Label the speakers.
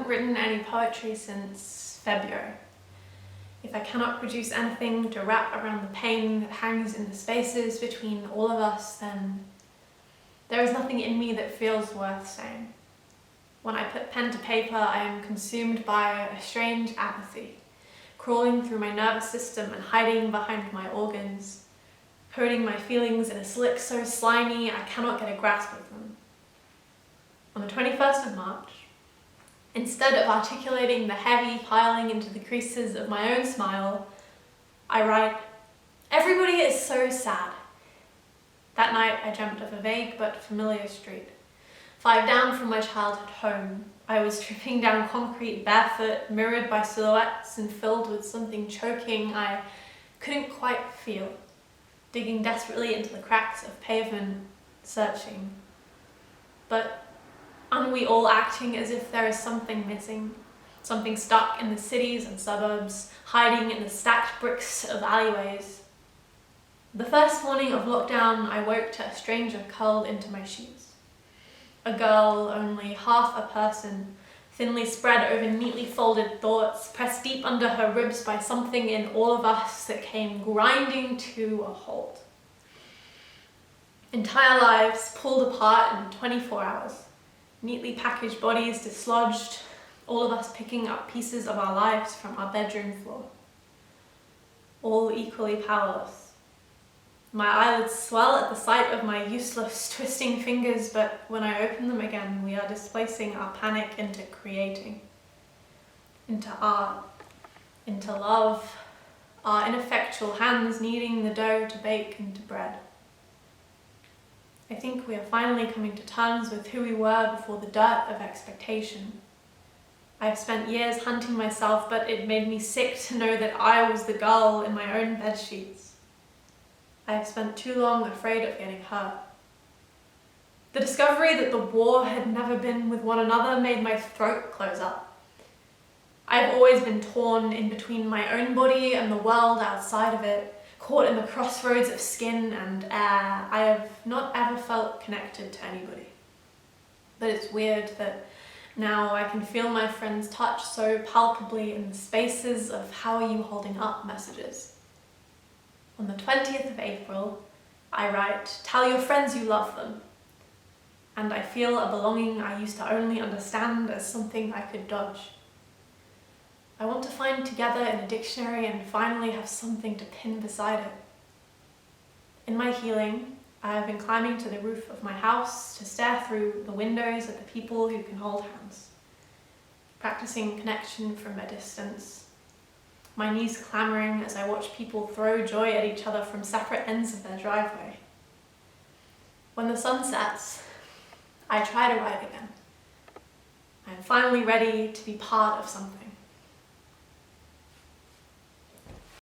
Speaker 1: haven't written any poetry since February. If I cannot produce anything to wrap around the pain that hangs in the spaces between all of us, then there is nothing in me that feels worth saying. When I put pen to paper, I am consumed by a strange apathy, crawling through my nervous system and hiding behind my organs, coating my feelings in a slick so slimy I cannot get a grasp of them. On the 21st of March, instead of articulating the heavy piling into the creases of my own smile, I write, "Everybody is so sad." That night I dreamt of a vague but familiar street. 5 down from my childhood home, I was tripping down concrete barefoot, mirrored by silhouettes and filled with something choking I couldn't quite feel, digging desperately into the cracks of pavement, searching. But aren't we all acting as if there is something missing? Something stuck in the cities and suburbs, hiding in the stacked bricks of alleyways. The first morning of lockdown, I woke to a stranger curled into my sheets. A girl, only half a person, thinly spread over neatly folded thoughts, pressed deep under her ribs by something in all of us that came grinding to a halt. Entire lives pulled apart in 24 hours. Neatly packaged bodies dislodged, all of us picking up pieces of our lives from our bedroom floor. All equally powerless. My eyelids swell at the sight of my useless, twisting fingers, but when I open them again, we are displacing our panic into creating, into art, into love, our ineffectual hands kneading the dough to bake into bread. I think we are finally coming to terms with who we were before the dirt of expectation. I have spent years hunting myself, but it made me sick to know that I was the girl in my own bedsheets. I have spent too long afraid of getting hurt. The discovery that the war had never been with one another made my throat close up. I have always been torn in between my own body and the world outside of it, caught in the crossroads of skin and air. I have not ever felt connected to anybody. But it's weird that now I can feel my friend's touch so palpably in the spaces of "how are you holding up" messages. On the 20th of April, I write, "Tell your friends you love them." And I feel a belonging I used to only understand as something I could dodge. I want to find together in a dictionary and finally have something to pin beside it. In my healing, I have been climbing to the roof of my house to stare through the windows at the people who can hold hands, practicing connection from a distance. My knees clamoring as I watch people throw joy at each other from separate ends of their driveway. When the sun sets, I try to write again. I am finally ready to be part of something.